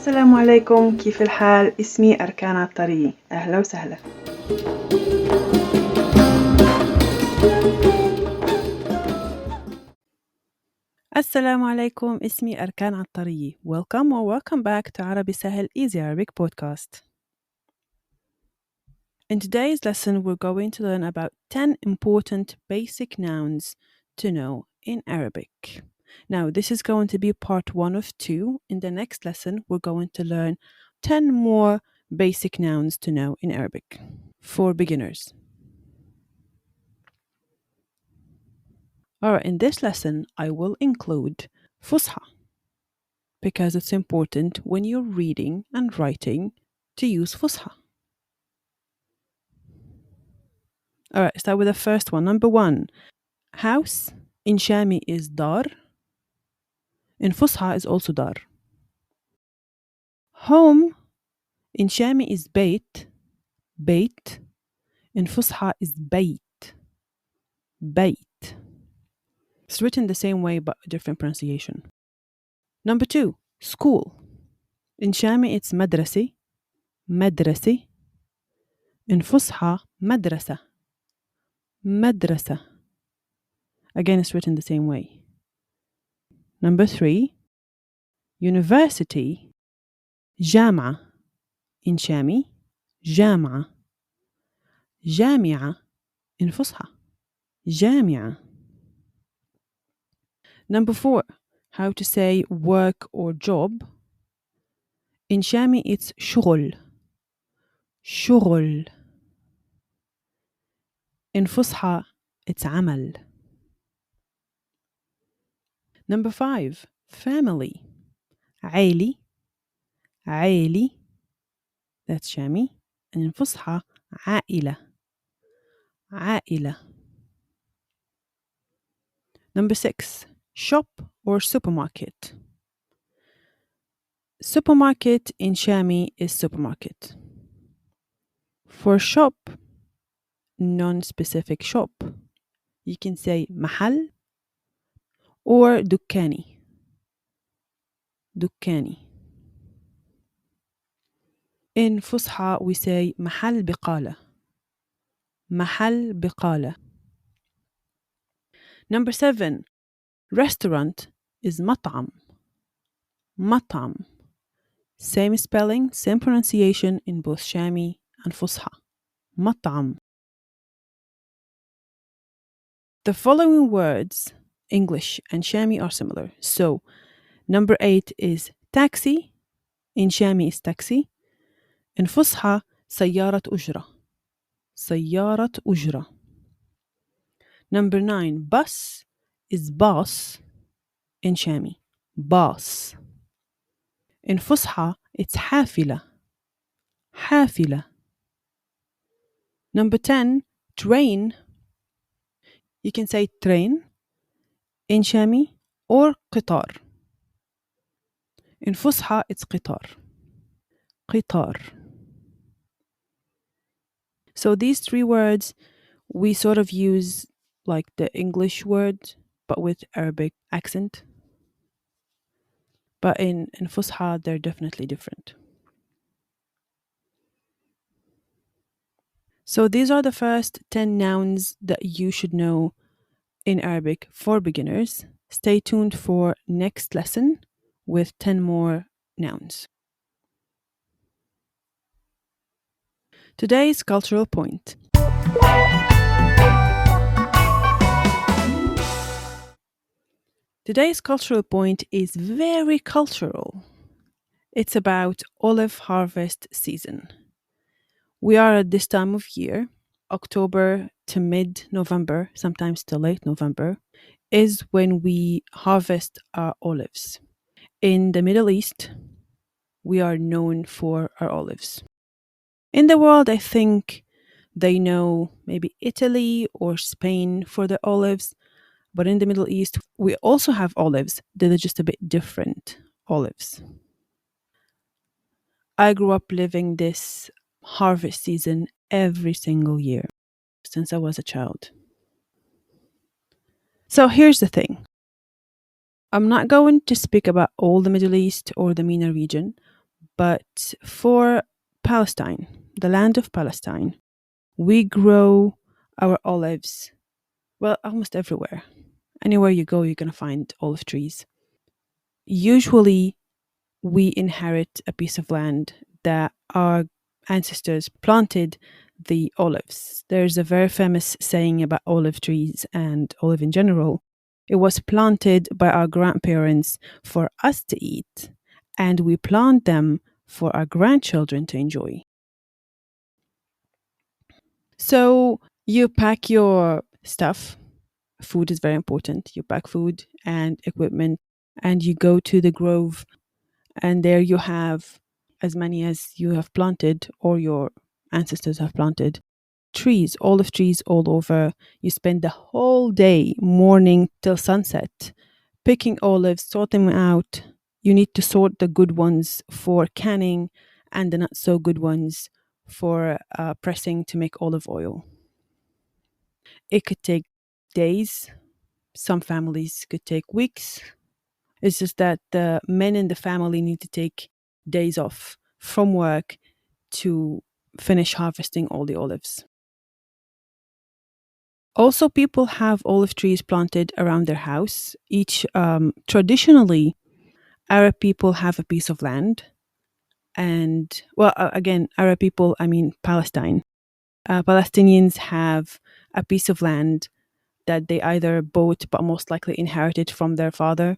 السلام عليكم، كيف الحال؟ اسمي أركان الطري، أهلا وسهلا. السلام عليكم، اسمي أركان الطري. Welcome or welcome back to Arabic Sahel Easy Arabic podcast. In today's lesson, we're going to learn about 10 important basic nouns to know in Arabic. Now, this is going to be part 1 of 2. In the next lesson, we're going to learn 10 more basic nouns to know in Arabic for beginners. Alright, in this lesson, I will include Fusha, because it's important when you're reading and writing to use Fusha. Alright, start with the first one. Number 1, house in Shami is dar. In Fusha is also dar. Home in Shami is bait. Bait. In Fusha is bait. Bait. It's written the same way but different pronunciation. Number 2, school. In Shami it's madrasi. Madrasi. In Fusha, madrasa. Madrasa. Again, it's written the same way. Number 3, university. جامعة. In Shami, جامعة. جامعة. In Fusha, جامعة. Number 4, how to say work or job. In Shami, it's شغل. شغل. In Fusha, it's عمل. Number 5, family. عائلي. عائلي. That's Shami. And in Fusha, عائلة. عائلة. Number 6, shop or supermarket. Supermarket in Shami is supermarket. For shop, non-specific shop, you can say محل or دكاني. دكاني. In Fusha, we say محل بقالة. محل بقالة. Number 7, restaurant is مطعم. مطعم. Same spelling, same pronunciation in both Shami and Fusha. مطعم. The following words, English and Shami, are similar. So, number 8 is taxi. In Shami is taxi. In Fusha, سيارة أجرة. سيارة أجرة. Number 9, bus is bus. In Shami, bus. In Fusha, it's حافلة. حافلة. Number 10, train. You can say train in Shami or قطار. In Fusha, it's قطار. قطار. So these 3 words, we sort of use like the English word, but with Arabic accent. But in Fusha, they're definitely different. So these are the first 10 nouns that you should know in Arabic for beginners. Stay tuned for next lesson with 10 more nouns. Today's cultural point. Today's cultural point is very cultural. It's about olive harvest season. We are at this time of year, October to mid-November, sometimes to late November, is when we harvest our olives. In the Middle East, we are known for our olives. In the world, I think they know maybe Italy or Spain for their olives, but in the Middle East, we also have olives that are just a bit different olives. I grew up living this harvest season every single year since I was a child. So here's the thing. I'm not going to speak about all the Middle East or the MENA region, But for Palestine, the land of Palestine, we grow our olives, well, almost everywhere. Anywhere you go, you're going to find olive trees. Usually, we inherit a piece of land that our ancestors planted the olives. There's a very famous saying about olive trees and olive in general. It was planted by our grandparents for us to eat, and we plant them for our grandchildren to enjoy. So you pack your stuff. Food is very important. You pack food and equipment, and you go to the grove, and there you have as many as you have planted or your ancestors have planted trees, olive trees all over. You spend the whole day, morning till sunset, picking olives, sorting them out. You need to sort the good ones for canning and the not so good ones for pressing to make olive oil. It could take days. Some families could take weeks. It's just that the men in the family need to take days off from work to finish harvesting all the olives. Also, people have olive trees planted around their house. Each traditionally, Arab people have a piece of land, and again, Arab people, I mean Palestine. Palestinians have a piece of land that they either bought but most likely inherited from their father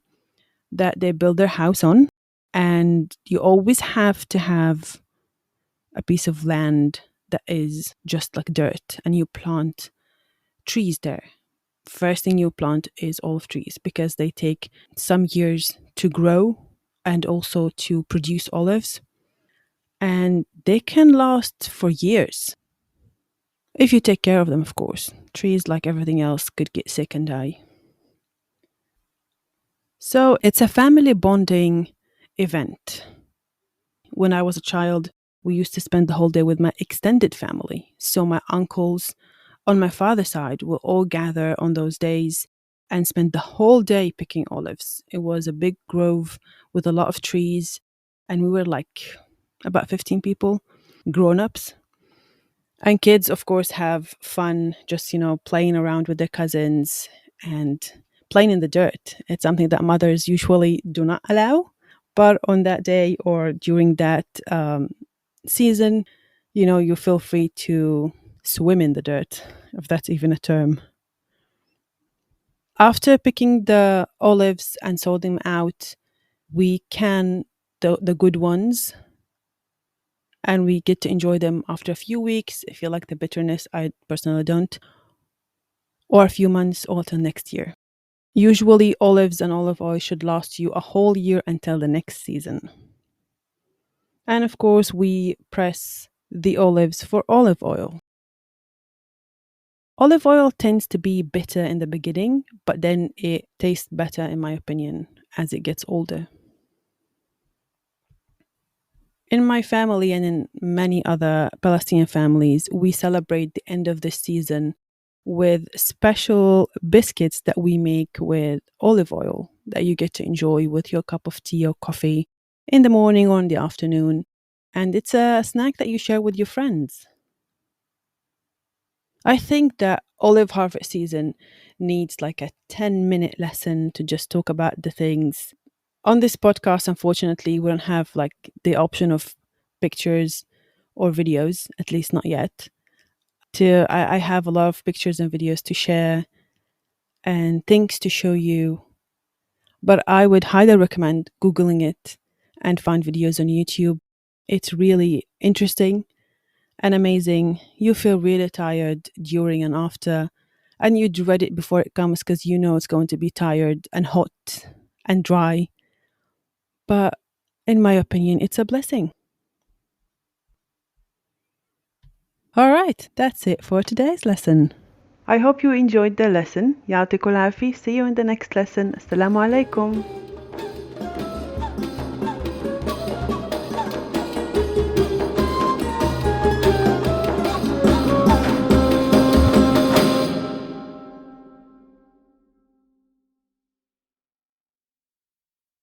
that they build their house on. And you always have to have a piece of land that is just like dirt, and you plant trees there. First thing you plant is olive trees because they take some years to grow and also to produce olives. And they can last for years. If you take care of them, of course. Trees, like everything else, could get sick and die. So it's a family bonding event. When I was a child, we used to spend the whole day with my extended family. So my uncles on my father's side will all gather on those days and spend the whole day picking olives. It was a big grove with a lot of trees, and we were like about 15 people, grown-ups. And kids, of course, have fun just, playing around with their cousins and playing in the dirt. It's something that mothers usually do not allow. But on that day or during that season, you feel free to swim in the dirt, if that's even a term. After picking the olives and sorting them out, we can the good ones, and we get to enjoy them after a few weeks. If you like the bitterness, I personally don't, or a few months or till next year. Usually, olives and olive oil should last you a whole year until the next season. And of course, we press the olives for olive oil. Olive oil tends to be bitter in the beginning, but then it tastes better, in my opinion, as it gets older. In my family and in many other Palestinian families, we celebrate the end of the season with special biscuits that we make with olive oil that you get to enjoy with your cup of tea or coffee in the morning or in the afternoon. And it's a snack that you share with your friends. I think that olive harvest season needs like a 10-minute lesson to just talk about the things. On this podcast, unfortunately, we don't have like the option of pictures or videos, at least not yet. I have a lot of pictures and videos to share and things to show you, but I would highly recommend Googling it and find videos on YouTube. It's really interesting and amazing. You feel really tired during and after, and you dread it before it comes because you know it's going to be tired and hot and dry. But in my opinion, it's a blessing. All right, that's it for today's lesson. I hope you enjoyed the lesson. يعطيكم العافية. See you in the next lesson. Assalamu alaikum.